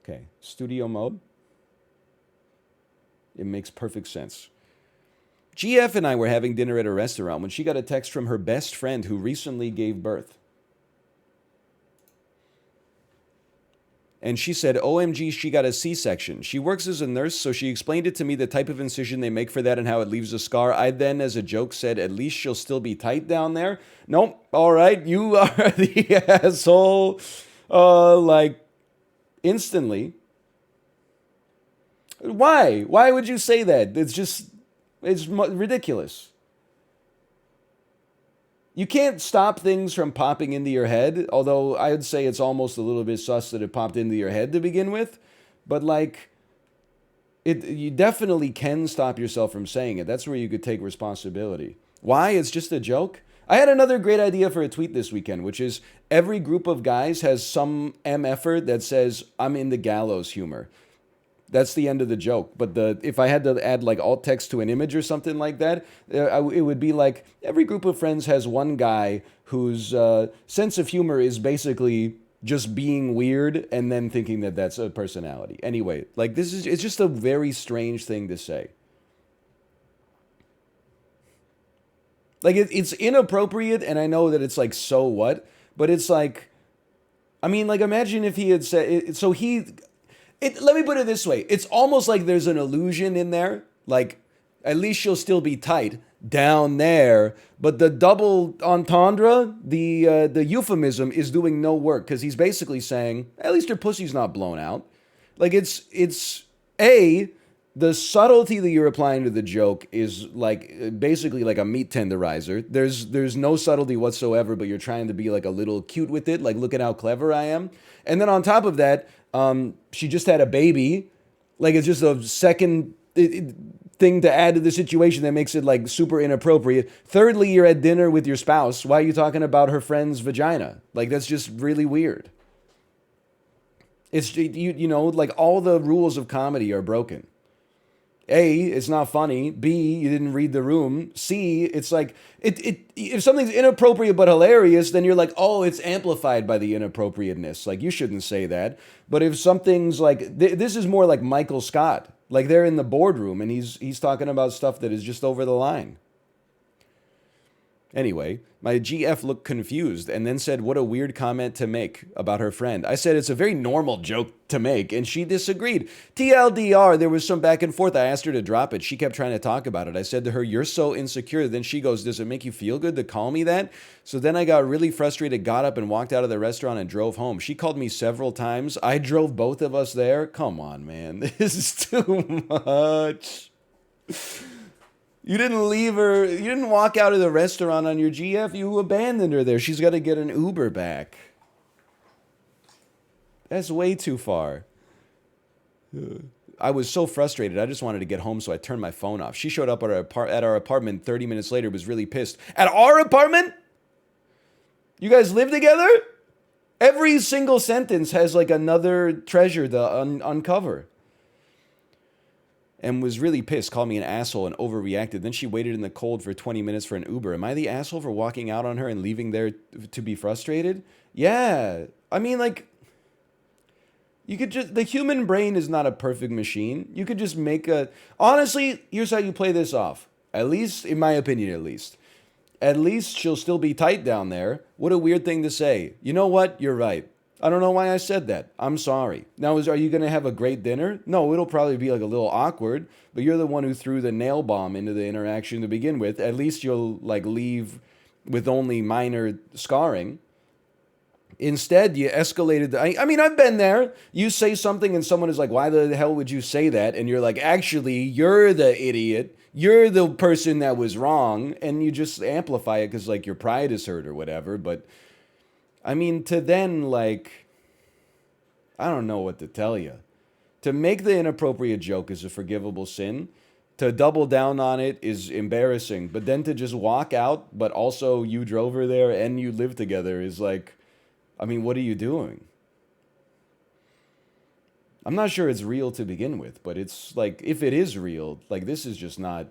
Okay, studio mode. It makes perfect sense. GF and I were having dinner at a restaurant when she got a text from her best friend who recently gave birth. And she said, OMG, she got a C-section. She works as a nurse, so she explained it to me, the type of incision they make for that and how it leaves a scar. I then, as a joke, said, at least she'll still be tight down there. Nope. All right. You are the asshole. Like, instantly. Why? Why would you say that? It's ridiculous. You can't stop things from popping into your head, although I would say it's almost a little bit sus that it popped into your head to begin with. But like, you definitely can stop yourself from saying it. That's where you could take responsibility. Why? It's just a joke. I had another great idea for a tweet this weekend, which is every group of guys has some MFer that says, I'm in the gallows humor. That's the end of the joke. But if I had to add like alt text to an image or something like that, it would be like every group of friends has one guy whose sense of humor is basically just being weird and then thinking that that's a personality. Anyway, like it's just a very strange thing to say. Like it's inappropriate, and I know that it's like, so what? But it's like, I mean, like imagine if he had said it, so he. Let me put it this way. It's almost like there's an illusion in there. Like, at least she'll still be tight down there. But the double entendre, the euphemism, is doing no work. Because he's basically saying, at least her pussy's not blown out. Like, it's the subtlety that you're applying to the joke is like basically like a meat tenderizer. There's no subtlety whatsoever, but you're trying to be like a little cute with it. Like, look at how clever I am. And then on top of that, she just had a baby. Like, it's just a second thing to add to the situation that makes it like super inappropriate. Thirdly, you're at dinner with your spouse. Why are you talking about her friend's vagina? Like, that's just really weird. It's you know, like all the rules of comedy are broken. A, it's not funny. B, you didn't read the room. C, it's like if something's inappropriate but hilarious, then you're like, oh, it's amplified by the inappropriateness. Like, you shouldn't say that. But if something's like this is more like Michael Scott. Like, they're in the boardroom and he's talking about stuff that is just over the line. Anyway, my GF looked confused and then said, what a weird comment to make about her friend. I said, it's a very normal joke to make, and she disagreed. TLDR, there was some back and forth. I asked her to drop it. She kept trying to talk about it. I said to her, you're so insecure. Then she goes, does it make you feel good to call me that? So then I got really frustrated, got up and walked out of the restaurant and drove home. She called me several times. I drove both of us there. Come on, man. This is too much. You didn't leave her. You didn't walk out of the restaurant on your GF. You abandoned her there. She's got to get an Uber back. That's way too far. I was so frustrated. I just wanted to get home, so I turned my phone off. She showed up at our apartment 30 minutes later, was really pissed. At our apartment? You guys live together? Every single sentence has like another treasure to uncover. And was really pissed, called me an asshole and overreacted. Then she waited in the cold for 20 minutes for an Uber. Am I the asshole for walking out on her and leaving there to be frustrated? Yeah. I mean, like, you could just, the human brain is not a perfect machine. You could just make honestly, here's how you play this off. At least, in my opinion, at least she'll still be tight down there. What a weird thing to say. You know what? You're right. I don't know why I said that. I'm sorry. Now, are you going to have a great dinner? No, it'll probably be like a little awkward, but you're the one who threw the nail bomb into the interaction to begin with. At least you'll like leave with only minor scarring. Instead, you escalated. I mean, I've been there. You say something and someone is like, why the hell would you say that? And you're like, actually, you're the idiot. You're the person that was wrong. And you just amplify it because like your pride is hurt or whatever. But I mean, to then, like, I don't know what to tell you. To make the inappropriate joke is a forgivable sin. To double down on it is embarrassing. But then to just walk out, but also you drove her there and you live together is like, I mean, what are you doing? I'm not sure it's real to begin with, but it's like, if it is real, like, this is just not,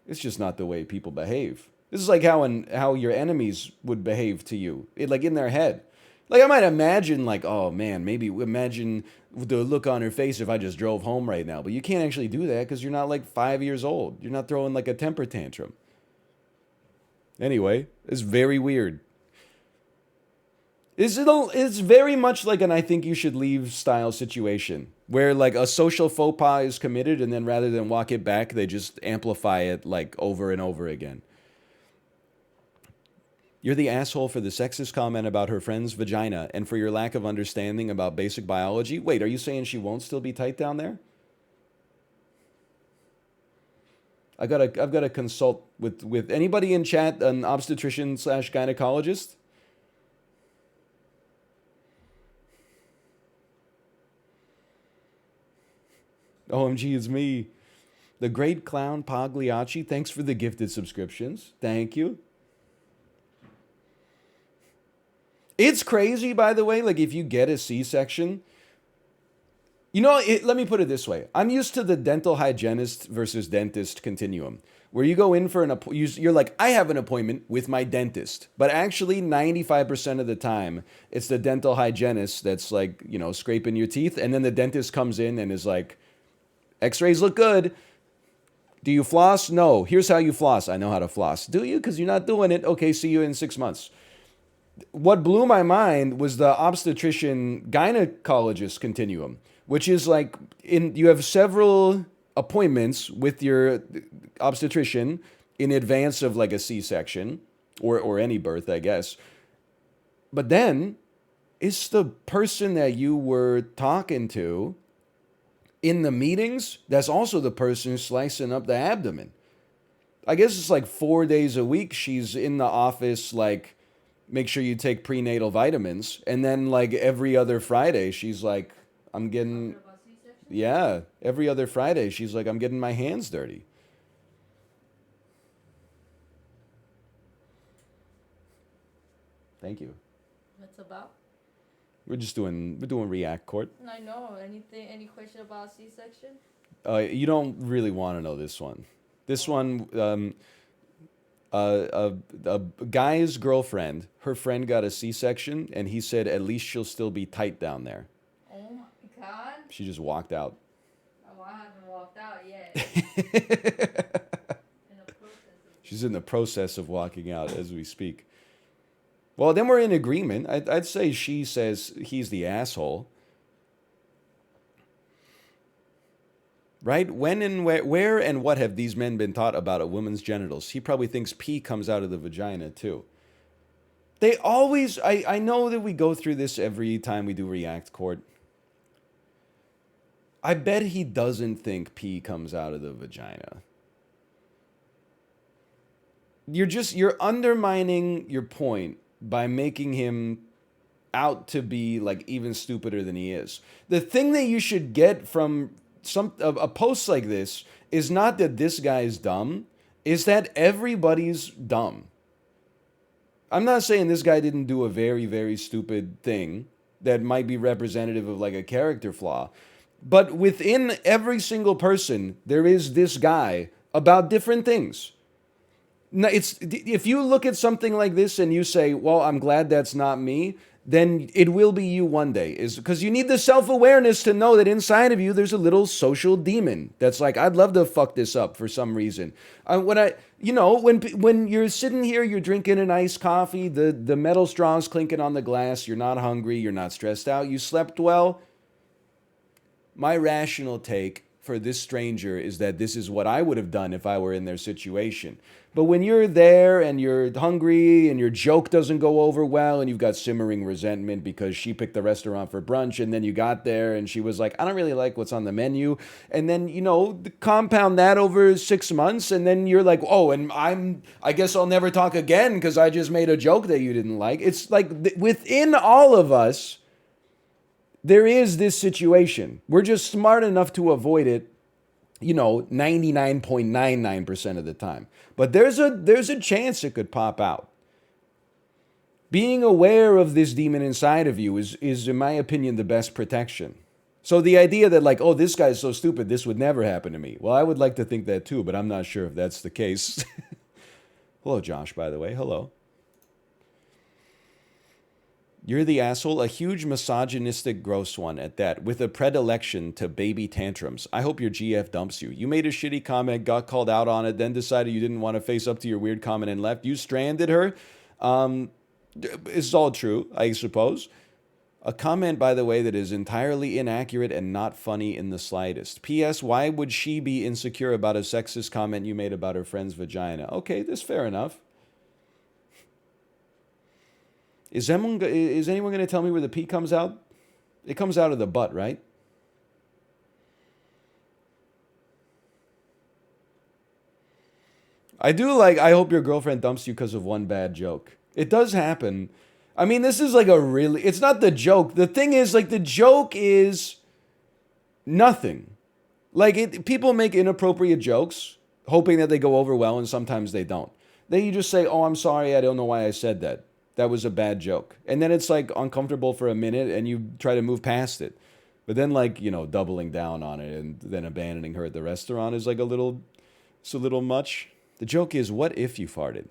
it's just not the way people behave. This is like how your enemies would behave to you, like in their head. Like, I might imagine, like, oh man, maybe imagine the look on her face if I just drove home right now. But you can't actually do that because you're not like 5 years old. You're not throwing like a temper tantrum. Anyway, it's very weird. It's very much like an I think you should leave style situation where like a social faux pas is committed and then rather than walk it back, they just amplify it like over and over again. You're the asshole for the sexist comment about her friend's vagina and for your lack of understanding about basic biology. Wait, are you saying she won't still be tight down there? I've got to consult with anybody in chat, an obstetrician slash gynecologist. OMG, it's me. The Great Clown Pagliacci, thanks for the gifted subscriptions. Thank you. It's crazy, by the way, like if you get a C-section, let me put it this way. I'm used to the dental hygienist versus dentist continuum, where you go in for you're like, I have an appointment with my dentist. But actually, 95% of the time, it's the dental hygienist that's like, scraping your teeth. And then the dentist comes in and is like, x-rays look good. Do you floss? No. Here's how you floss. I know how to floss. Do you? Because you're not doing it. Okay, see you in 6 months. What blew my mind was the obstetrician gynecologist continuum, which is like you have several appointments with your obstetrician in advance of like a C-section or any birth, I guess. But then it's the person that you were talking to in the meetings that's also the person slicing up the abdomen. I guess it's like 4 days a week she's in the office, like, make sure you take prenatal vitamins. And then like every other Friday, she's like, yeah, every other Friday, she's like, I'm getting my hands dirty. Thank you. What's about? We're doing React Court. I know. Any question about C-section? You don't really want to know this one. This one, a guy's girlfriend, her friend got a C-section, and he said at least she'll still be tight down there. Oh my God. She just walked out. Oh, I haven't walked out yet. She's in the process of walking out as we speak. Well, then we're in agreement. I'd say she says he's the asshole. Right? When and where and what have these men been taught about a woman's genitals? He probably thinks pee comes out of the vagina, too. They always... I know that we go through this every time we do React Court. I bet he doesn't think pee comes out of the vagina. You're undermining your point by making him out to be like even stupider than he is. The thing that you should get from a post like this is not that this guy is dumb, is that everybody's dumb. I'm not saying this guy didn't do a very, very stupid thing that might be representative of like a character flaw. But within every single person, there is this guy about different things. No, if you look at something like this and you say, well, I'm glad that's not me, then it will be you one day. Is because you need the self-awareness to know that inside of you there's a little social demon that's like, I'd love to fuck this up for some reason. When you're sitting here, you're drinking an iced coffee, the metal straw's clinking on the glass, you're not hungry, you're not stressed out, you slept well. My rational take for this stranger is that this is what I would have done if I were in their situation. But when you're there and you're hungry and your joke doesn't go over well and you've got simmering resentment because she picked the restaurant for brunch and then you got there and she was like, I don't really like what's on the menu. And then, compound that over 6 months and then you're like, oh, and I guess I'll never talk again because I just made a joke that you didn't like. It's like within all of us, there is this situation. We're just smart enough to avoid it, 99.99% of the time. But there's a chance it could pop out. Being aware of this demon inside of you is in my opinion, the best protection. So the idea that like, oh, this guy's so stupid, this would never happen to me. Well, I would like to think that too, but I'm not sure if that's the case. Hello, Josh, by the way. Hello. You're the asshole, a huge misogynistic gross one at that, with a predilection to baby tantrums. I hope your GF dumps you. You made a shitty comment, got called out on it, then decided you didn't want to face up to your weird comment and left. You stranded her. It's all true, I suppose. A comment, by the way, that is entirely inaccurate and not funny in the slightest. P.S. Why would she be insecure about a sexist comment you made about her friend's vagina? Okay, that's fair enough. Is anyone going to tell me where the pee comes out? It comes out of the butt, right? I hope your girlfriend dumps you because of one bad joke. It does happen. I mean, this is like it's not the joke. The thing is, like, the joke is nothing. Like, people make inappropriate jokes, hoping that they go over well, and sometimes they don't. Then you just say, oh, I'm sorry, I don't know why I said that. That was a bad joke. And then it's, like, uncomfortable for a minute, and you try to move past it. But then, like, doubling down on it and then abandoning her at the restaurant is, like, it's a little much. The joke is, what if you farted?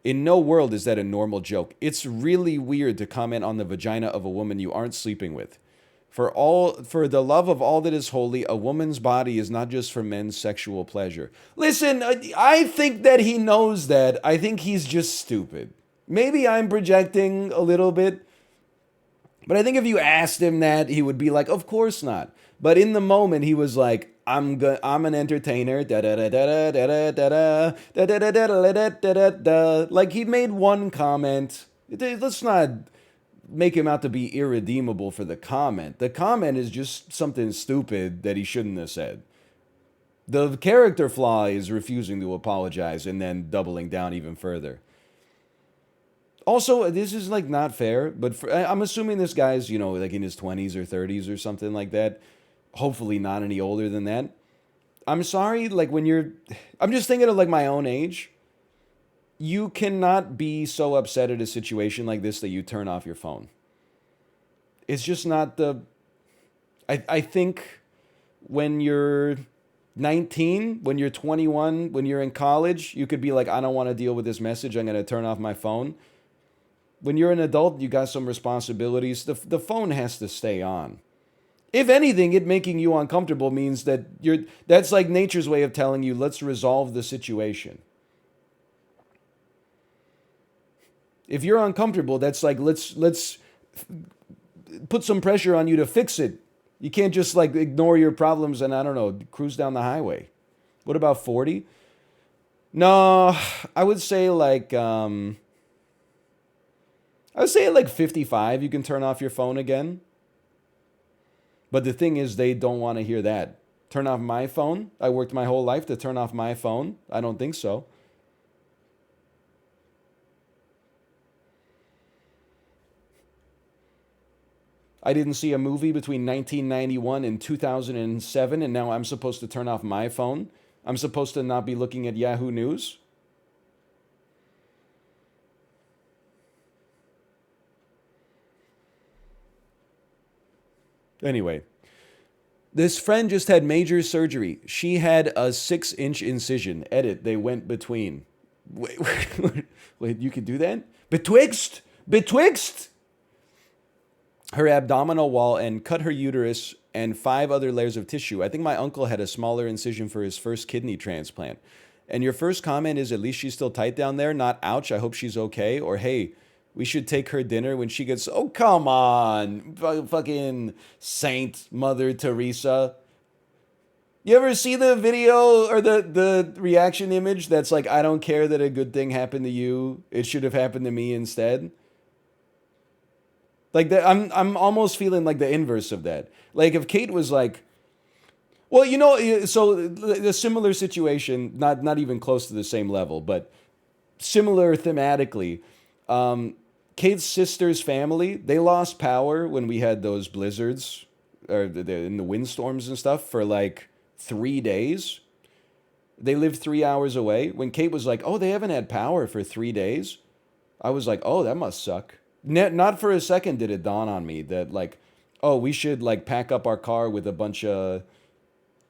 In no world is that a normal joke. It's really weird to comment on the vagina of a woman you aren't sleeping with. For the love of all that is holy, a woman's body is not just for men's sexual pleasure. Listen, I think that he knows that. I think he's just stupid. Maybe I'm projecting a little bit. But I think if you asked him that, he would be like, of course not. But in the moment, he was like, I'm an entertainer. Like, he made one comment. Let's not make him out to be irredeemable for the comment. The comment is just something stupid that he shouldn't have said. The character flaw is refusing to apologize and then doubling down even further. Also, this is, like, not fair, but I'm assuming this guy's, like, in his 20s or 30s or something like that. Hopefully not any older than that. I'm sorry, like, I'm just thinking of, like, my own age. You cannot be so upset at a situation like this that you turn off your phone. It's just not I think when you're 19, when you're 21, when you're in college, you could be like, I don't want to deal with this message, I'm going to turn off my phone. When you're an adult, you got some responsibilities. The phone has to stay on. If anything, it making you uncomfortable means that that's like nature's way of telling you, let's resolve the situation. If you're uncomfortable, that's like, let's put some pressure on you to fix it. You can't just, like, ignore your problems and, I don't know, cruise down the highway. What about 40? No, I would say like 55 you can turn off your phone again. But the thing is, they don't want to hear that. Turn off my phone? I worked my whole life to turn off my phone? I don't think so. I didn't see a movie between 1991 and 2007, and now I'm supposed to turn off my phone? I'm supposed to not be looking at Yahoo News? Anyway, this friend just had major surgery. She had a 6-inch incision. Edit, they went between. Wait, you can do that? Betwixt? Her abdominal wall and cut her uterus and 5 other layers of tissue. I think my uncle had a smaller incision for his first kidney transplant. And your first comment is, at least she's still tight down there, not ouch, I hope she's okay, or hey, we should take her dinner when she gets... Oh, come on. Fucking Saint Mother Teresa. You ever see the video or the reaction image that's like, I don't care that a good thing happened to you. It should have happened to me instead. Like, I'm almost feeling like the inverse of that. Like, if Kate was like... Well, so the similar situation, not even close to the same level, but similar thematically... Kate's sister's family, they lost power when we had those blizzards or in the windstorms and stuff for like 3 days. They lived 3 hours away. When Kate was like, oh, they haven't had power for 3 days, I was like, oh, that must suck. Not for a second did it dawn on me that, like, oh, we should, like, pack up our car with a bunch of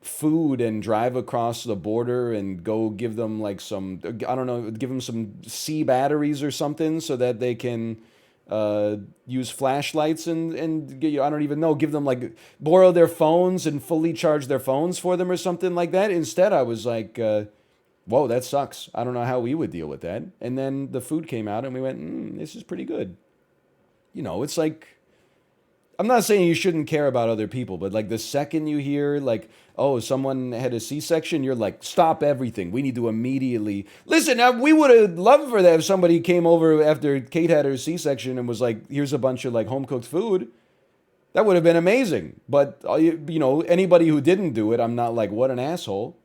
food and drive across the border and go give them, like, some, I don't know, give them some C batteries or something so that they can use flashlights and I don't even know, give them like, borrow their phones and fully charge their phones for them or something like that. Instead, I was like, whoa, that sucks. I don't know how we would deal with that. And then the food came out and we went, this is pretty good. You know, it's like, I'm not saying you shouldn't care about other people, but like the second you hear like, oh, someone had a C-section, you're like, stop everything. We need to immediately listen. Now, we would have loved for that if somebody came over after Kate had her C-section and was like, here's a bunch of like home cooked food. That would have been amazing. But you know, anybody who didn't do it, I'm not like, what an asshole.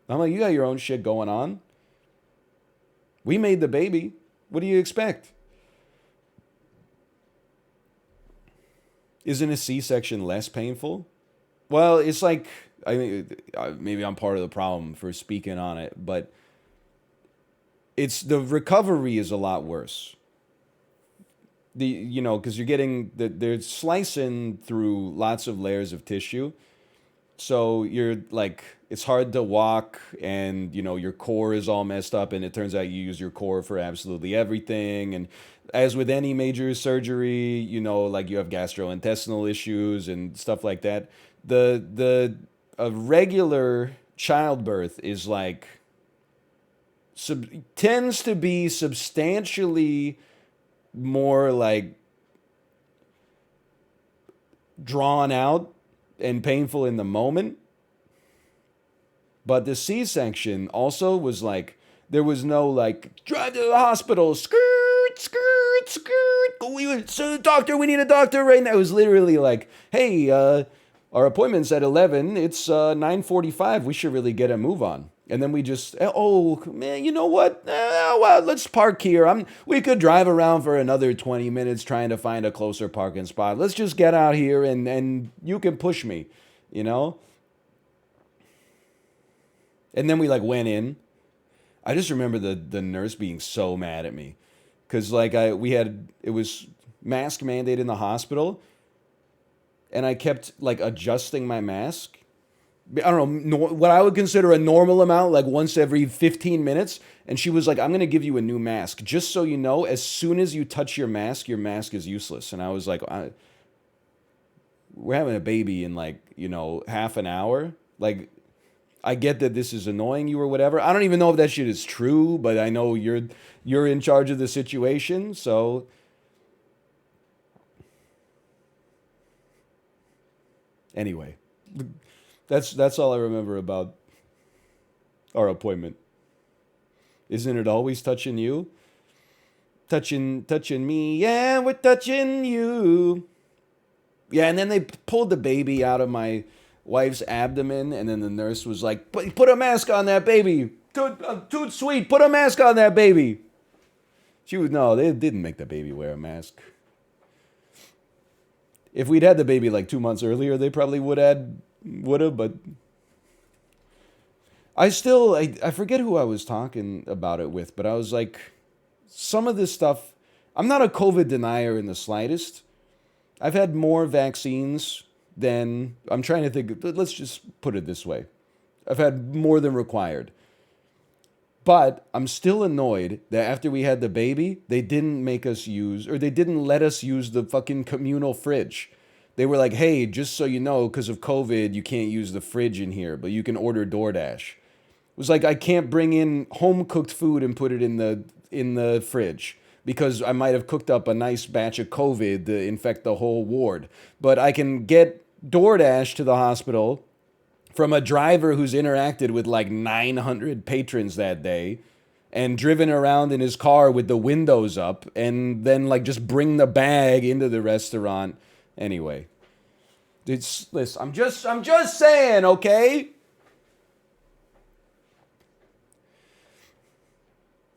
I'm like, you got your own shit going on. We made the baby. What do you expect? Isn't a C-section less painful? Well, it's like, I mean, maybe I'm part of the problem for speaking on it, but it's the recovery is a lot worse. You know, because you're getting they're slicing through lots of layers of tissue, so you're like, it's hard to walk, and you know your core is all messed up, and it turns out you use your core for absolutely everything. And as with any major surgery, you know, like you have gastrointestinal issues and stuff like that. The a regular childbirth is like tends to be substantially more like drawn out and painful in the moment. But the C-section also was like, there was no like, drive to the hospital, skirt, skirt, skirt. So doctor, we need a doctor right now. It was literally like, hey, our appointment's at 11. It's 9:45. We should really get a move on. And then we just, oh man, you know what? Well, let's park here. We could drive around for another 20 minutes trying to find a closer parking spot. Let's just get out here and you can push me, you know? And then we like went in. I just remember the nurse being so mad at me, because like it was mask mandate in the hospital, and I kept like adjusting my mask. I don't know what I would consider a normal amount, like once every 15 minutes. And she was like, I'm gonna give you a new mask, just so you know. As soon as you touch your mask is useless. And I was like, we're having a baby in like, you know, half an hour. Like, I get that this is annoying you or whatever. I don't even know if that shit is true, but I know you're in charge of the situation, so anyway, that's all I remember about our appointment. Isn't it always touching you? Touching me, yeah, we're touching you. Yeah, and then they pulled the baby out of my wife's abdomen, and then the nurse was like, put a mask on that baby. Toot sweet, put a mask on that baby. No, they didn't make the baby wear a mask. If we'd had the baby like 2 months earlier, they probably would have, but I forget who I was talking about it with, but I was like, some of this stuff, I'm not a COVID denier in the slightest. I've had more vaccines than, I'm trying to think, let's just put it this way. I've had more than required. But I'm still annoyed that after we had the baby, they didn't let us use the fucking communal fridge. They were like, hey, just so you know, because of COVID, you can't use the fridge in here, but you can order DoorDash. It was like, I can't bring in home-cooked food and put it in the fridge, because I might have cooked up a nice batch of COVID to infect the whole ward. But I can get DoorDash to the hospital from a driver who's interacted with like 900 patrons that day and driven around in his car with the windows up, and then like just bring the bag into the restaurant. Anyway, listen, I'm just saying, okay?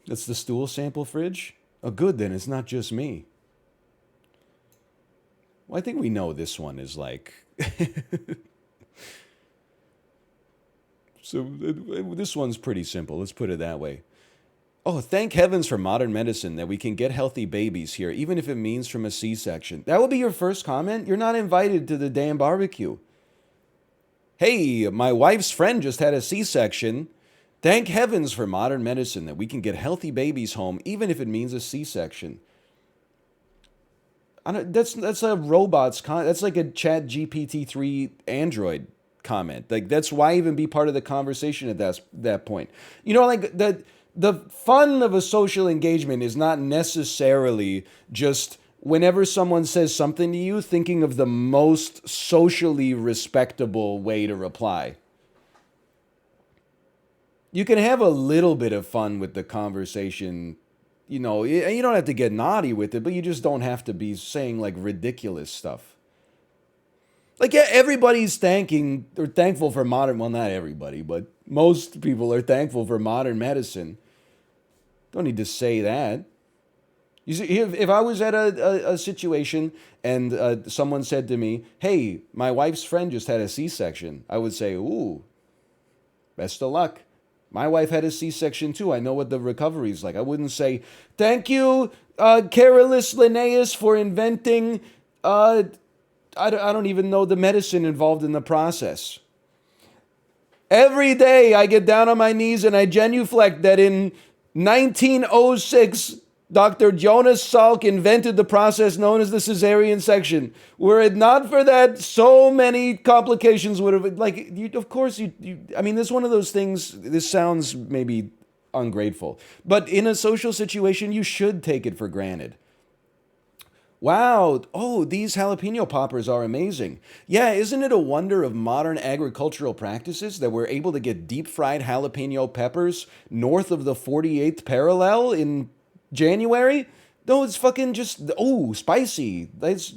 That's the stool sample fridge? Oh, good then, it's not just me. Well, I think we know this one is like... So this one's pretty simple, let's put it that way. Oh, thank heavens for modern medicine that we can get healthy babies here, even if it means from a C-section. That will be your first comment? You're not invited to the damn barbecue. Hey, my wife's friend just had a C-section. Thank heavens for modern medicine that we can get healthy babies home, even if it means a C-section. That's a that's like a Chat GPT-3 Android comment. Like that's why even be part of the conversation at that point. You know, like the fun of a social engagement is not necessarily just whenever someone says something to you, thinking of the most socially respectable way to reply. You can have a little bit of fun with the conversation. You know, you don't have to get naughty with it, but you just don't have to be saying like ridiculous stuff. Like, yeah, everybody's thankful for modern, well, not everybody, but most people are thankful for modern medicine. Don't need to say that. You see, if I was at a situation and someone said to me, hey, my wife's friend just had a C-section, I would say, ooh, best of luck. My wife had a C-section too. I know what the recovery's like. I wouldn't say, thank you, Carolus Linnaeus, for inventing, I don't even know the medicine involved in the process. Every day I get down on my knees and I genuflect that in 1906, Dr. Jonas Salk invented the process known as the cesarean section. Were it not for that, so many complications would have, like, of course, I mean, this is one of those things, this sounds maybe ungrateful, but in a social situation, you should take it for granted. Wow, oh, these jalapeno poppers are amazing. Yeah, isn't it a wonder of modern agricultural practices that we're able to get deep-fried jalapeno peppers north of the 48th parallel in January? No, it's fucking just, oh, spicy. That's,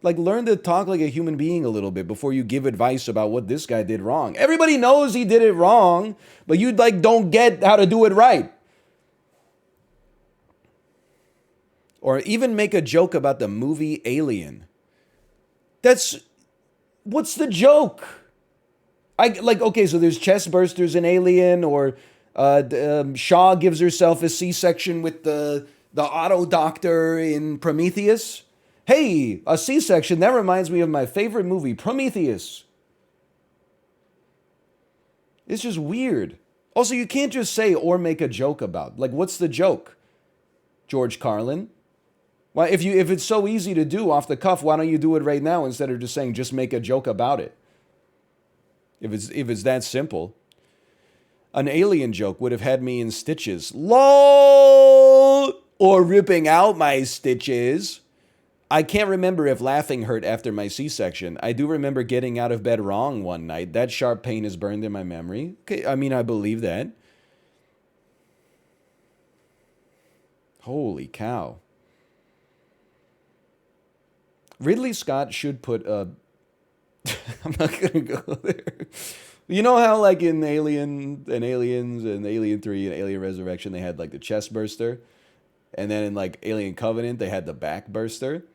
like, learn to talk like a human being a little bit before you give advice about what this guy did wrong. Everybody knows he did it wrong, but you, like, don't get how to do it right. Or even make a joke about the movie Alien. What's the joke? Okay, so there's chest bursters in Alien, or Shaw gives herself a C-section with the auto doctor in Prometheus. Hey, a C-section, that reminds me of my favorite movie, Prometheus. It's just weird. Also, you can't just say or make a joke about. Like, what's the joke? George Carlin? Why, if it's so easy to do off the cuff, why don't you do it right now instead of just saying just make a joke about it? If it's that simple. An Alien joke would have had me in stitches. LOL! Or ripping out my stitches. I can't remember if laughing hurt after my C-section. I do remember getting out of bed wrong one night. That sharp pain is burned in my memory. Okay, I mean, I believe that. Holy cow. Ridley Scott should put a... I'm not going to go there. You know how, like, in Aliens and Alien 3 and Alien Resurrection, they had, like, the chest burster? And then in, like, Alien Covenant, they had the back burster?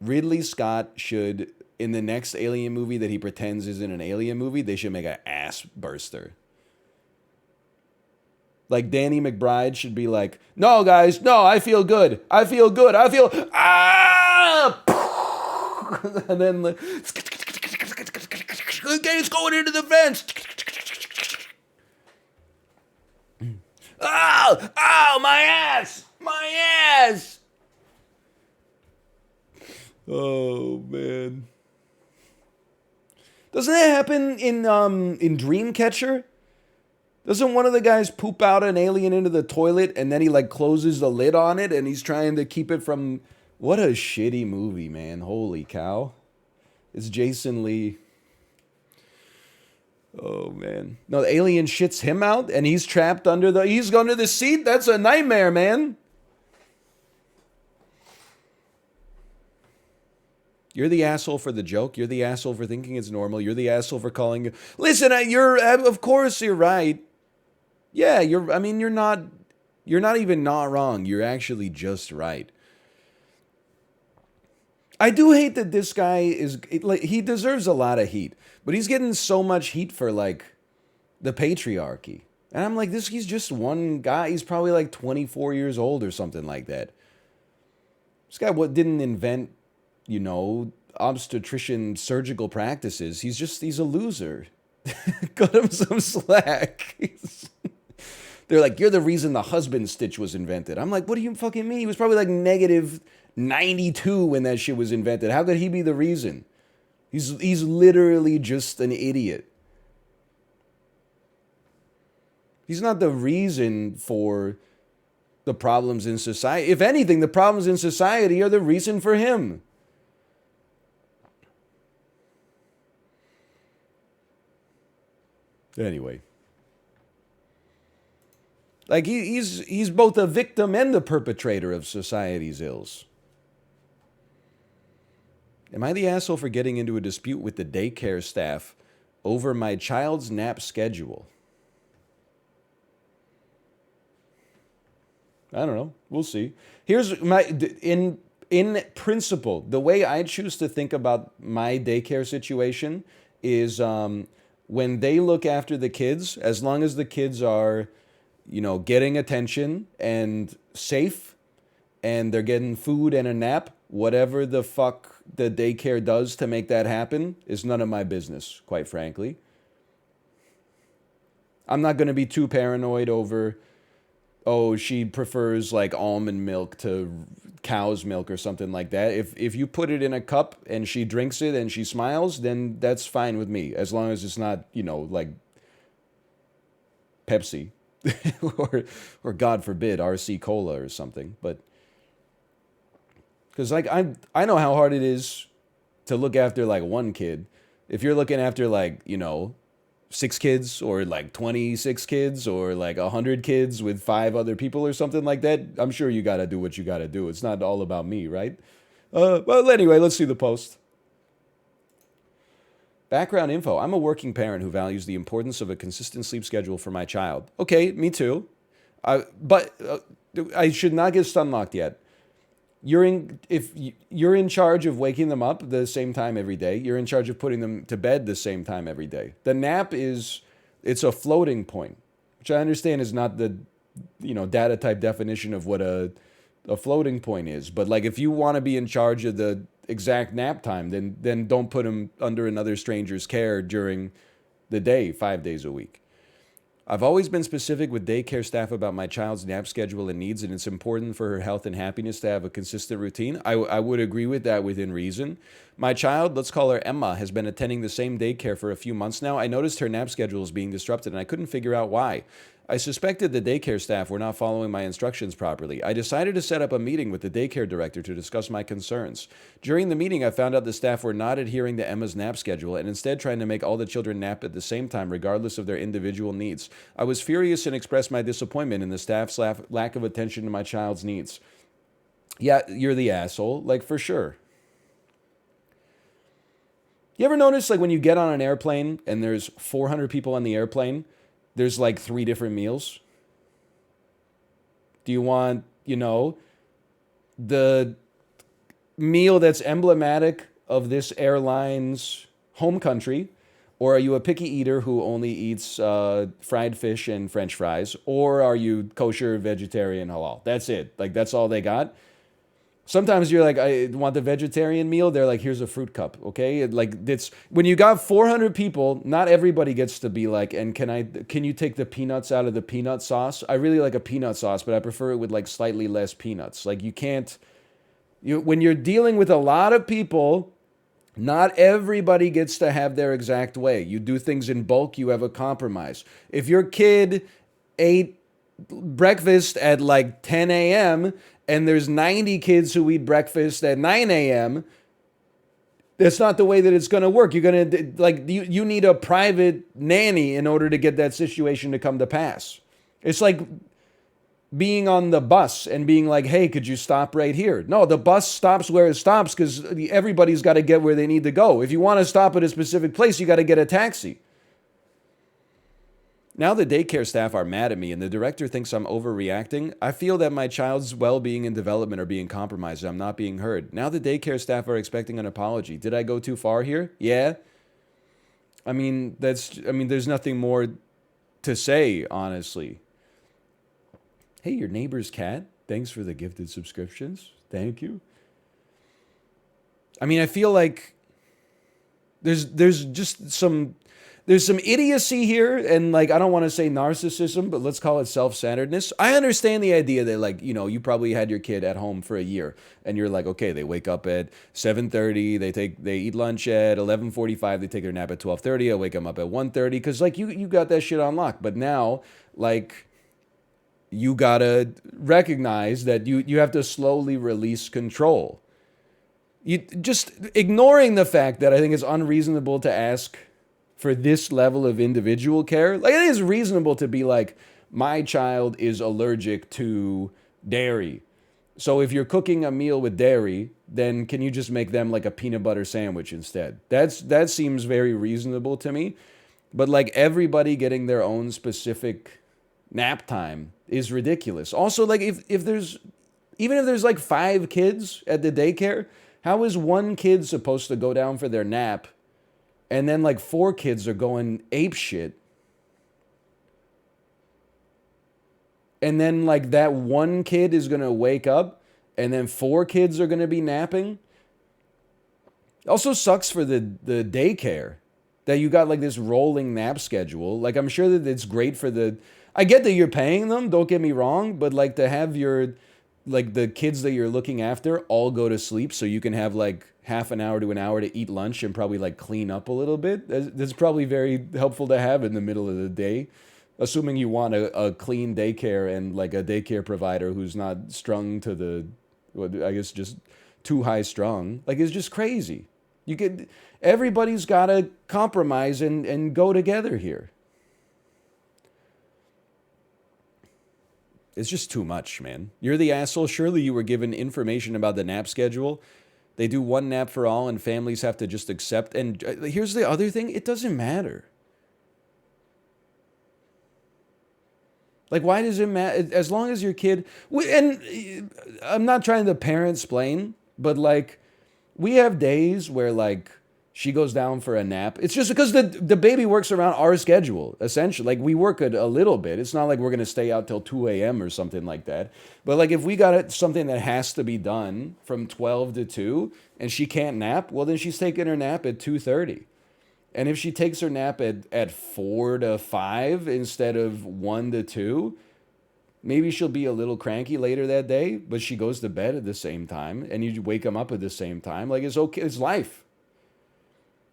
Ridley Scott should, in the next Alien movie that he pretends is in an Alien movie, they should make an ass burster. Like, Danny McBride should be like, no, guys, no, I feel good. I feel... And then, like, okay, it's going into the vents. Oh, my ass! My ass! Oh, man. Doesn't that happen in Dreamcatcher? Doesn't one of the guys poop out an alien into the toilet and then he, like, closes the lid on it and he's trying to keep it from... What a shitty movie, man. Holy cow. It's Jason Lee. Oh, man. No, the alien shits him out and he's trapped under the seat? That's a nightmare, man. You're the asshole for the joke. You're the asshole for thinking it's normal. You're the asshole for calling... Listen, of course you're right. Yeah, you're not even not wrong. You're actually just right. I do hate that this guy he deserves a lot of heat, but he's getting so much heat for, like, the patriarchy. And I'm like, he's just one guy. He's probably like 24 years old or something like that. This guy didn't invent, obstetrician surgical practices. He's a loser. Cut him some slack. They're like, you're the reason the husband stitch was invented. I'm like, what do you fucking mean? He was probably like negative 92 when that shit was invented. How could he be the reason? He's literally just an idiot. He's not the reason for the problems in society. If anything, the problems in society are the reason for him. Anyway. Like he's both a victim and the perpetrator of society's ills. Am I the asshole for getting into a dispute with the daycare staff over my child's nap schedule? I don't know. We'll see. Here's my in principle, the way I choose to think about my daycare situation is when they look after the kids, as long as the kids are, getting attention and safe, and they're getting food and a nap, whatever the fuck the daycare does to make that happen is none of my business, quite frankly. I'm not going to be too paranoid over, oh, she prefers like almond milk to cow's milk or something like that. If you put it in a cup and she drinks it and she smiles, then that's fine with me, as long as it's not, like Pepsi or God forbid RC Cola or something. But because like I know how hard it is to look after like one kid. If you're looking after like 6 kids or like 26 kids or like 100 kids with 5 other people or something like that, I'm sure you got to do what you got to do. It's not all about me, right? Well, anyway, let's see the post. Background info. I'm a working parent who values the importance of a consistent sleep schedule for my child. Okay, me too. But I should not get stunlocked yet. If you're in charge of waking them up the same time every day, you're in charge of putting them to bed the same time every day. The nap it's a floating point, which I understand is not the data type definition of what a floating point is. But like if you want to be in charge of the exact nap time, then don't put them under another stranger's care during the day 5 days a week. I've always been specific with daycare staff about my child's nap schedule and needs, and it's important for her health and happiness to have a consistent routine. I would agree with that within reason. My child, let's call her Emma, has been attending the same daycare for a few months now. I noticed her nap schedule is being disrupted, and I couldn't figure out why. I suspected the daycare staff were not following my instructions properly. I decided to set up a meeting with the daycare director to discuss my concerns. During the meeting, I found out the staff were not adhering to Emma's nap schedule and instead trying to make all the children nap at the same time, regardless of their individual needs. I was furious and expressed my disappointment in the staff's lack of attention to my child's needs. Yeah, you're the asshole, like for sure. You ever notice, like when you get on an airplane and there's 400 people on the airplane, there's like 3 different meals? Do you want, the meal that's emblematic of this airline's home country? Or are you a picky eater who only eats fried fish and French fries? Or are you kosher, vegetarian, halal? That's it. Like, that's all they got. Sometimes you're like, I want the vegetarian meal. They're like, here's a fruit cup, okay? Like, it's when you got 400 people, not everybody gets to be like, and can you take the peanuts out of the peanut sauce? I really like a peanut sauce, but I prefer it with like slightly less peanuts. Like when you're dealing with a lot of people, not everybody gets to have their exact way. You do things in bulk, you have a compromise. If your kid ate breakfast at like 10 a.m., and there's 90 kids who eat breakfast at 9 a.m., that's not the way that it's going to work. You're going to, you need a private nanny in order to get that situation to come to pass. It's like being on the bus and being like, hey, could you stop right here? No, the bus stops where it stops because everybody's got to get where they need to go. If you want to stop at a specific place, you got to get a taxi. Now the daycare staff are mad at me and the director thinks I'm overreacting. I feel that my child's well-being and development are being compromised and I'm not being heard. Now the daycare staff are expecting an apology. Did I go too far here? Yeah. I mean, there's nothing more to say, honestly. Hey, your neighbor's cat. Thanks for the gifted subscriptions. Thank you. I mean, I feel like there's just some... there's some idiocy here, and like I don't want to say narcissism, but let's call it self-centeredness. I understand the idea that like, you probably had your kid at home for a year and you're like, okay, they wake up at 7:30, they eat lunch at 11:45, they take their nap at 12:30, I wake them up at 1:30 cuz like you got that shit on lock. But now like you got to recognize that you have to slowly release control. You just ignoring the fact that I think it's unreasonable to ask for this level of individual care. Like, it is reasonable to be like, my child is allergic to dairy. So if you're cooking a meal with dairy, then can you just make them like a peanut butter sandwich instead? That seems very reasonable to me. But like everybody getting their own specific nap time is ridiculous. Also, like if there's even if there's like 5 kids at the daycare, how is one kid supposed to go down for their nap and then like 4 kids are going ape shit? And then like that one kid is going to wake up and then 4 kids are going to be napping? It also sucks for the daycare that you got like this rolling nap schedule. Like, I'm sure that it's great for I get that you're paying them, don't get me wrong, but like to have the kids that you're looking after all go to sleep so you can have like half an hour to an hour to eat lunch and probably like clean up a little bit. That's probably very helpful to have in the middle of the day, assuming you want a clean daycare and like a daycare provider who's not strung to I guess just too high strung. Like, it's just crazy. Everybody's got to compromise and go together here. It's just too much, man. You're the asshole. Surely you were given information about the nap schedule. They do one nap for all and families have to just accept. And here's the other thing. It doesn't matter. Like, why does it matter? As long as your kid... And I'm not trying to parent-splain, but like, we have days where like she goes down for a nap. It's just because the baby works around our schedule, essentially. Like, we work a little bit. It's not like we're going to stay out till 2 a.m. or something like that. But like, if we got something that has to be done from 12 to 2 and she can't nap, well, then she's taking her nap at 2:30. And if she takes her nap at 4 to 5 instead of 1 to 2, maybe she'll be a little cranky later that day, but she goes to bed at the same time and you wake them up at the same time. Like, it's okay. It's life.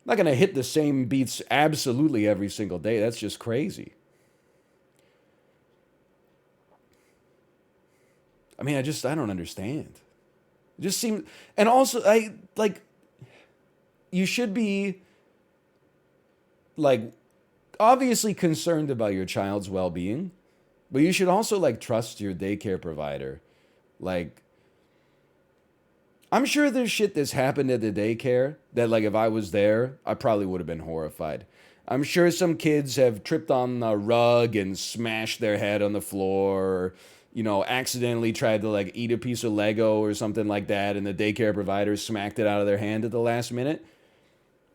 I'm not going to hit the same beats absolutely every single day. That's just crazy. I mean, I don't understand. It just seems, and also you should be like obviously concerned about your child's well-being, but you should also like trust your daycare provider. Like, I'm sure there's shit that's happened at the daycare that like if I was there, I probably would have been horrified. I'm sure some kids have tripped on a rug and smashed their head on the floor, or, accidentally tried to like eat a piece of Lego or something like that, and the daycare provider smacked it out of their hand at the last minute.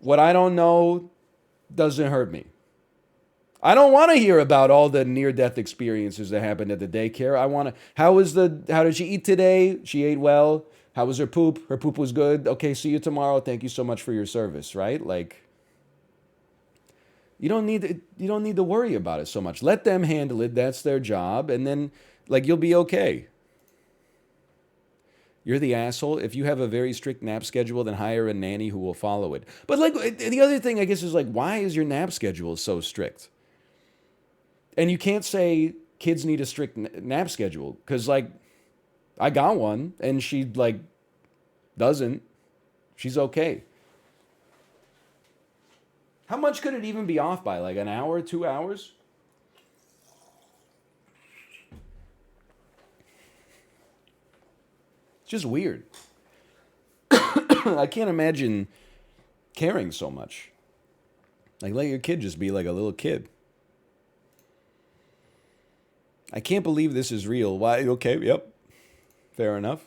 What I don't know doesn't hurt me. I don't want to hear about all the near-death experiences that happened at the daycare. How did she eat today? She ate well. How was her poop? Her poop was good. Okay, see you tomorrow. Thank you so much for your service, right? Like, you don't need to worry about it so much. Let them handle it. That's their job. And then, like, you'll be okay. You're the asshole. If you have a very strict nap schedule, then hire a nanny who will follow it. But, like, the other thing, I guess, is, like, why is your nap schedule so strict? And you can't say kids need a strict nap schedule because, like, I got one and she, like, doesn't. She's okay. How much could it even be off by? Like an hour, 2 hours? It's just weird. I can't imagine caring so much. Like, let your kid just be like a little kid. I can't believe this is real. Why? Okay, yep. Fair enough.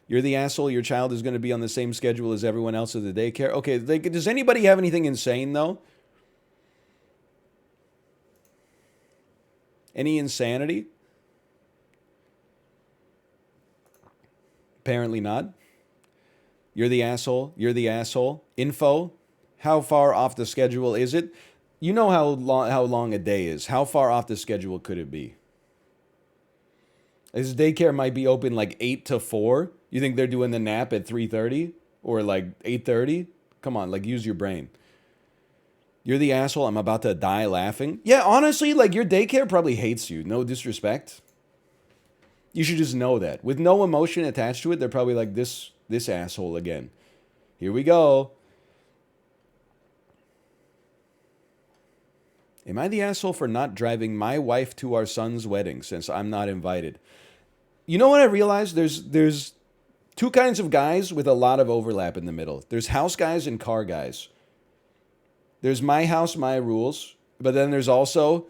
You're the asshole. Your child is going to be on the same schedule as everyone else at the daycare. Okay, does anybody have anything insane, though? Any insanity? Apparently not. You're the asshole. You're the asshole. Info. How far off the schedule is it? You know how long a day is. How far off the schedule could it be? His daycare might be open like 8 to 4. You think they're doing the nap at 3:30 or like 8:30? Come on, like use your brain. You're the asshole. I'm about to die laughing. Yeah, honestly, like your daycare probably hates you. No disrespect. You should just know that. With no emotion attached to it, they're probably like this asshole again. Here we go. Am I the asshole for not driving my wife to our son's wedding since I'm not invited? You know what I realized? There's two kinds of guys with a lot of overlap in the middle. There's house guys and car guys. There's my house, my rules. But then there's also,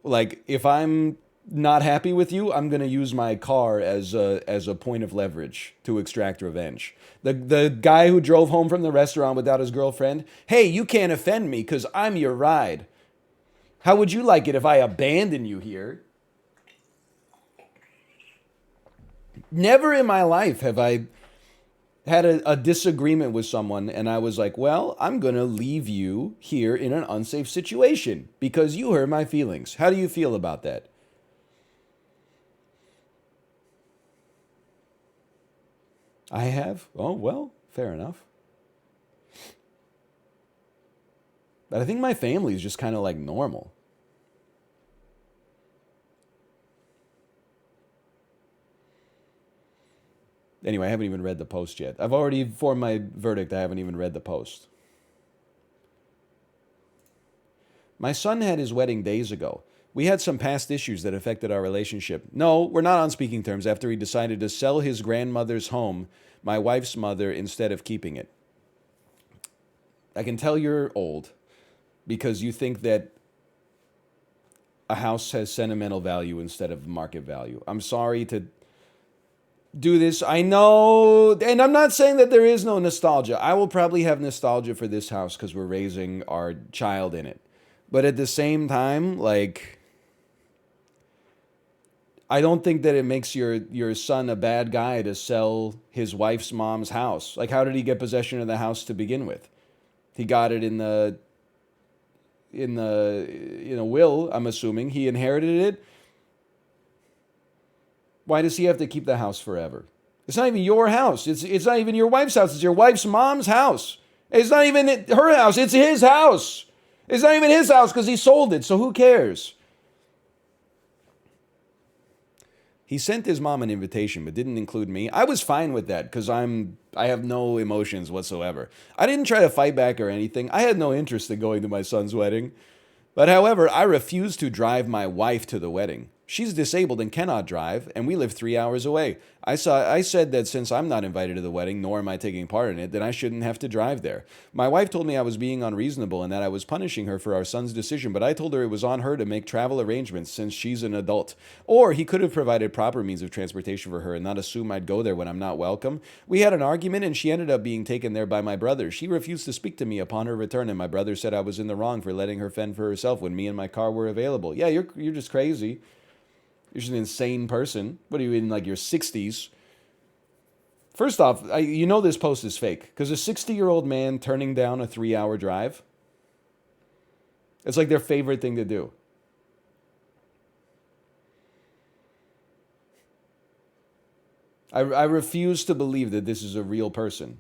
like, if I'm not happy with you, I'm going to use my car as a point of leverage to extract revenge. The guy who drove home from the restaurant without his girlfriend, hey, you can't offend me because I'm your ride. How would you like it if I abandon you here? Never in my life have I had a disagreement with someone and I was like, well, I'm going to leave you here in an unsafe situation because you hurt my feelings. How do you feel about that? I have? Oh, well, fair enough. But I think my family is just kind of like normal. Anyway, I haven't even read the post yet. I've already formed my verdict. I haven't even read the post. My son had his wedding days ago. We had some past issues that affected our relationship. No, we're not on speaking terms after he decided to sell his grandmother's home, my wife's mother, instead of keeping it. I can tell you're old because you think that a house has sentimental value instead of market value. I'm sorry to do this. I know, and I'm not saying that there is no nostalgia. I will probably have nostalgia for this house because we're raising our child in it. But at the same time, like, I don't think that it makes your son a bad guy to sell his wife's mom's house. Like, how did he get possession of the house to begin with? He got it in the will, I'm assuming. He inherited it. Why does he have to keep the house forever? It's not even your house. It's not even your wife's house. It's your wife's mom's house. It's not even her house. It's his house. It's not even his house because he sold it, so who cares? He sent his mom an invitation but didn't include me. I was fine with that because I have no emotions whatsoever. I didn't try to fight back or anything. I had no interest in going to my son's wedding. But however, I refused to drive my wife to the wedding. She's disabled and cannot drive, and we live 3 hours away. I said that since I'm not invited to the wedding, nor am I taking part in it, then I shouldn't have to drive there. My wife told me I was being unreasonable and that I was punishing her for our son's decision, but I told her it was on her to make travel arrangements since she's an adult. Or he could have provided proper means of transportation for her and not assume I'd go there when I'm not welcome. We had an argument and she ended up being taken there by my brother. She refused to speak to me upon her return, and my brother said I was in the wrong for letting her fend for herself when me and my car were available. Yeah, you're just crazy. You're just an insane person. What are you, in like your 60s? First off, you know this post is fake because a 60-year-old man turning down a 3-hour drive, it's like their favorite thing to do. I refuse to believe that this is a real person.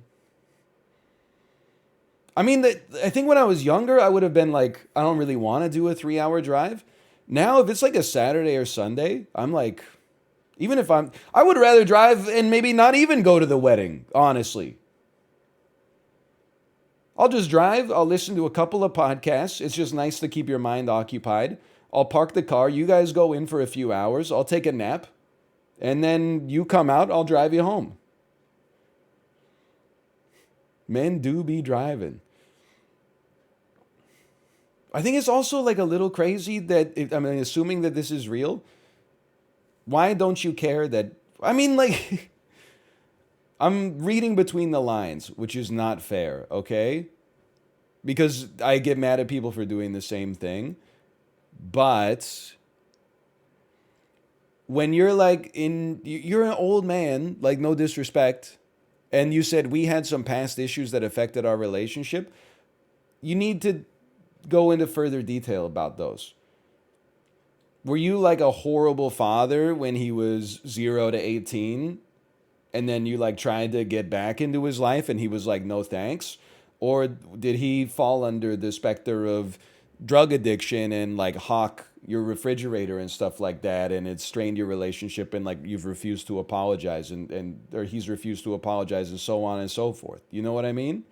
I mean, I think when I was younger, I would have been like, I don't really want to do a 3-hour drive. Now, if it's like a Saturday or Sunday, I'm like, even if I would rather drive and maybe not even go to the wedding, honestly. I'll just drive. I'll listen to a couple of podcasts. It's just nice to keep your mind occupied. I'll park the car. You guys go in for a few hours. I'll take a nap. And then you come out. I'll drive you home. Men do be driving. I think it's also like a little crazy that, assuming that this is real, why don't you care that, like, I'm reading between the lines, which is not fair, okay? Because I get mad at people for doing the same thing. But when you're like you're an old man, like no disrespect, and you said we had some past issues that affected our relationship, you need to go into further detail about those. Were you like a horrible father when he was 0 to 18? And then you like tried to get back into his life and he was like, no thanks? Or did he fall under the specter of drug addiction and like hawk your refrigerator and stuff like that, and it strained your relationship, and like you've refused to apologize, and or he's refused to apologize, and so on and so forth? You know what I mean?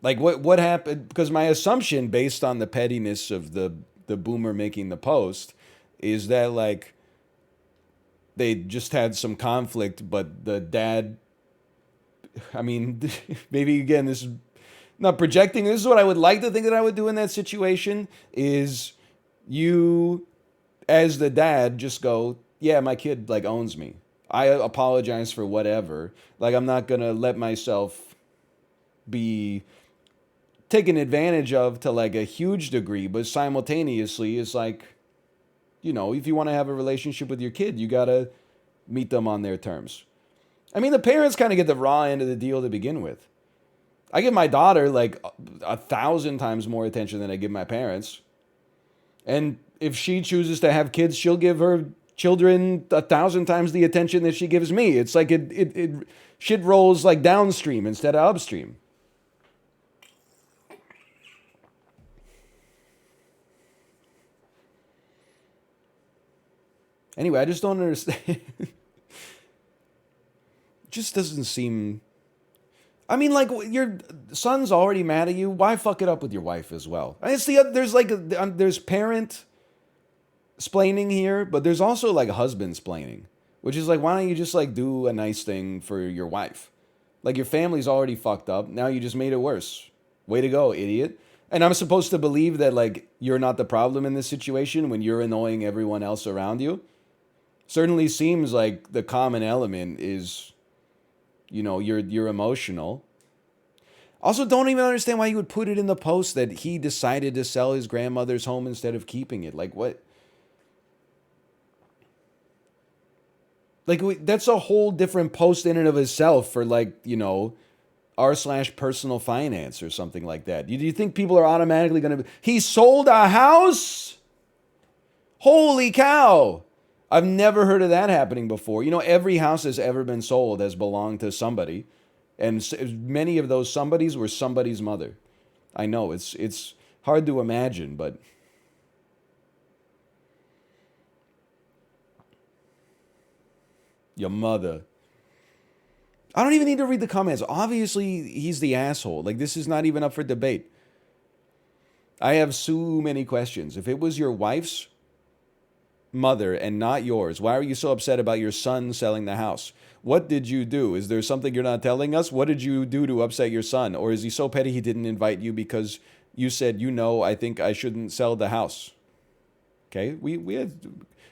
Like what happened? Because my assumption, based on the pettiness of the boomer making the post, is that like they just had some conflict, but the dad, I mean, maybe again, this is not projecting. This is what I would like to think that I would do in that situation is you, as the dad, just go, yeah, my kid like owns me. I apologize for whatever. Like, I'm not going to let myself be taken advantage of to like a huge degree, but simultaneously it's like, you know, if you want to have a relationship with your kid, you got to meet them on their terms. I mean, the parents kind of get the raw end of the deal to begin with. I give my daughter like 1,000 times more attention than I give my parents. And if she chooses to have kids, she'll give her children 1,000 times the attention that she gives me. It's like it shit rolls like downstream instead of upstream. Anyway, I just don't understand. It just doesn't seem. I mean, like, your son's already mad at you. Why fuck it up with your wife as well? I mean, it's there's like there's parent splaining here, but there's also like husband splaining, which is like, why don't you just like do a nice thing for your wife? Like, your family's already fucked up. Now you just made it worse. Way to go, idiot. And I'm supposed to believe that like you're not the problem in this situation when you're annoying everyone else around you? Certainly seems like the common element is, you know, you're emotional. Also, don't even understand why you would put it in the post that he decided to sell his grandmother's home instead of keeping it. Like, what? Like, that's a whole different post in and of itself for, like, you know, r/personal finance or something like that. Do you think people are automatically going to be, he sold a house? Holy cow. I've never heard of that happening before. You know, every house that's ever been sold has belonged to somebody. And many of those somebodies were somebody's mother. I know, it's hard to imagine, but your mother. I don't even need to read the comments. Obviously, he's the asshole. Like, this is not even up for debate. I have so many questions. If it was your wife's mother and not yours, why are you so upset about your son selling the house? What did you do? Is there something you're not telling us? What did you do to upset your son? Or is he so petty he didn't invite you because you said, you know, I think I shouldn't sell the house? Okay, we have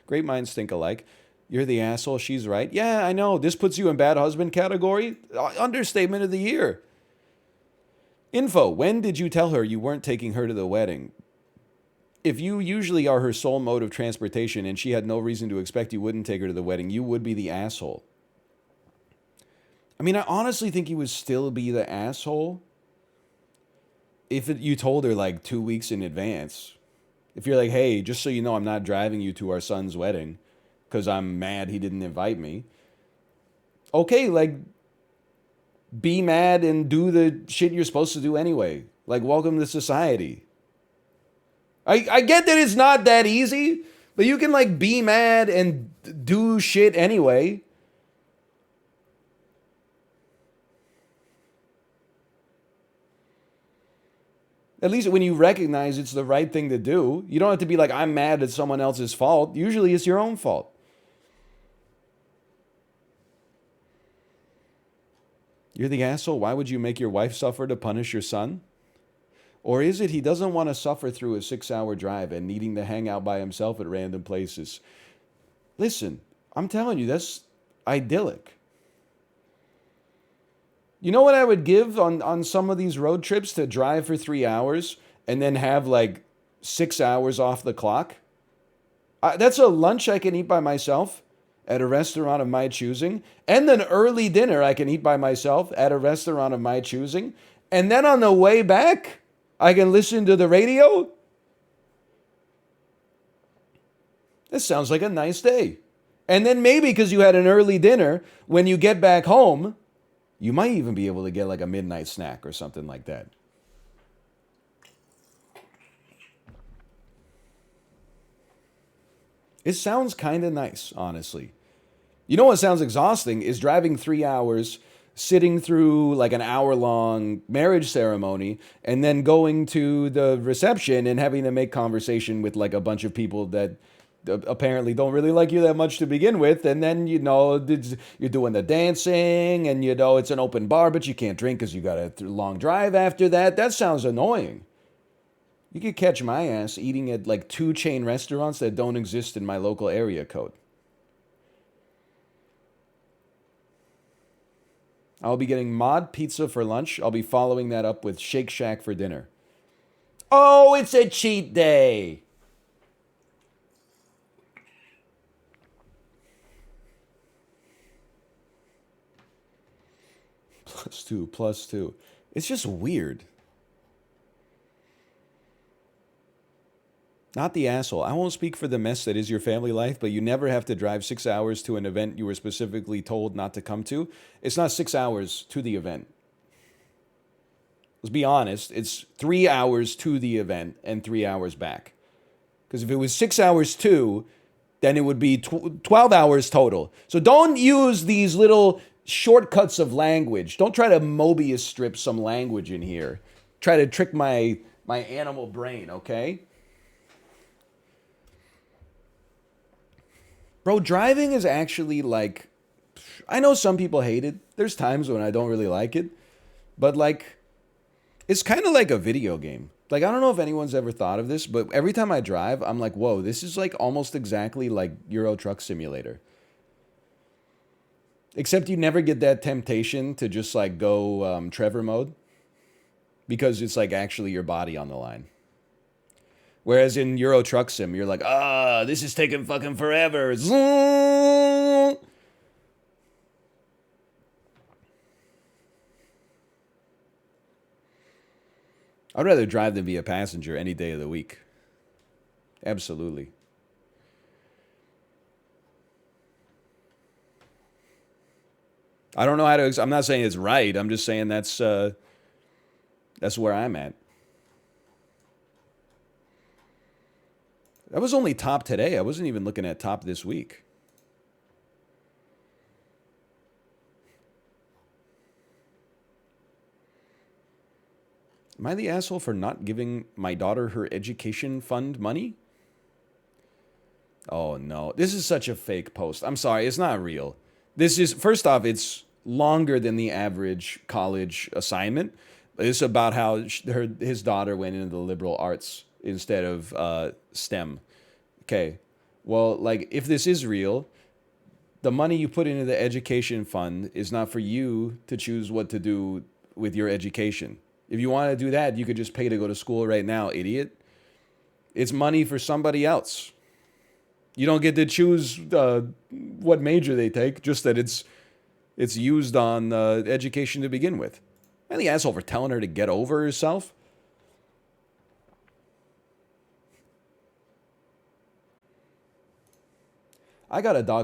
great minds think alike. You're the asshole, she's right. Yeah, I know. This puts you in bad husband category. Understatement of the year. Info, when did you tell her you weren't taking her to the wedding? If you usually are her sole mode of transportation and she had no reason to expect you wouldn't take her to the wedding, you would be the asshole. I mean, I honestly think you would still be the asshole if you told her like 2 weeks in advance. If you're like, hey, just so you know, I'm not driving you to our son's wedding because I'm mad he didn't invite me. Okay, like, be mad and do the shit you're supposed to do anyway. Like, welcome to society. I get that it's not that easy, but you can like be mad and do shit anyway. At least when you recognize it's the right thing to do, you don't have to be like, I'm mad at someone else's fault. Usually it's your own fault. You're the asshole. Why would you make your wife suffer to punish your son? Or is it he doesn't want to suffer through a 6-hour drive and needing to hang out by himself at random places? Listen, I'm telling you, that's idyllic. You know what I would give on some of these road trips to drive for 3 hours and then have like 6 hours off the clock? That's a lunch I can eat by myself at a restaurant of my choosing, and then early dinner I can eat by myself at a restaurant of my choosing. And then on the way back, I can listen to the radio? This sounds like a nice day. And then maybe because you had an early dinner, when you get back home, you might even be able to get like a midnight snack or something like that. It sounds kind of nice, honestly. You know what sounds exhausting is driving 3 hours, sitting through like an hour long marriage ceremony, and then going to the reception and having to make conversation with like a bunch of people that apparently don't really like you that much to begin with. And then, you're doing the dancing and, it's an open bar, but you can't drink because you got a long drive after that. That sounds annoying. You could catch my ass eating at like 2 chain restaurants that don't exist in my local area code. I'll be getting Mod Pizza for lunch. I'll be following that up with Shake Shack for dinner. Oh, it's a cheat day. +2. It's just weird. Not the asshole. I won't speak for the mess that is your family life, but you never have to drive 6 hours to an event you were specifically told not to come to. It's not 6 hours to the event. Let's be honest. It's 3 hours to the event and 3 hours back. Because if it was 6 hours to, then it would be 12 hours total. So don't use these little shortcuts of language. Don't try to Mobius strip some language in here. Try to trick my animal brain, okay? Bro, driving is actually like, I know some people hate it. There's times when I don't really like it. But like, it's kind of like a video game. Like, I don't know if anyone's ever thought of this, but every time I drive, I'm like, whoa, this is like almost exactly like Euro Truck Simulator. Except you never get that temptation to just like go Trevor mode. Because it's like actually your body on the line. Whereas in Euro Truck Sim, you're like, this is taking fucking forever. Zoom. I'd rather drive than be a passenger any day of the week. Absolutely. I don't know how to. I'm not saying it's right. I'm just saying that's where I'm at. That was only top today. I wasn't even looking at top this week. Am I the asshole for not giving my daughter her education fund money? Oh no, this is such a fake post. I'm sorry, it's not real. This is, first off, it's longer than the average college assignment. It's about how his daughter went into the liberal arts instead of STEM. Okay, well, like, if this is real, the money you put into the education fund is not for you to choose what to do with your education. If you want to do that, you could just pay to go to school right now, idiot. It's money for somebody else. You don't get to choose what major they take, just that it's used on education to begin with. Am I the asshole for telling her to get over herself? I got a dog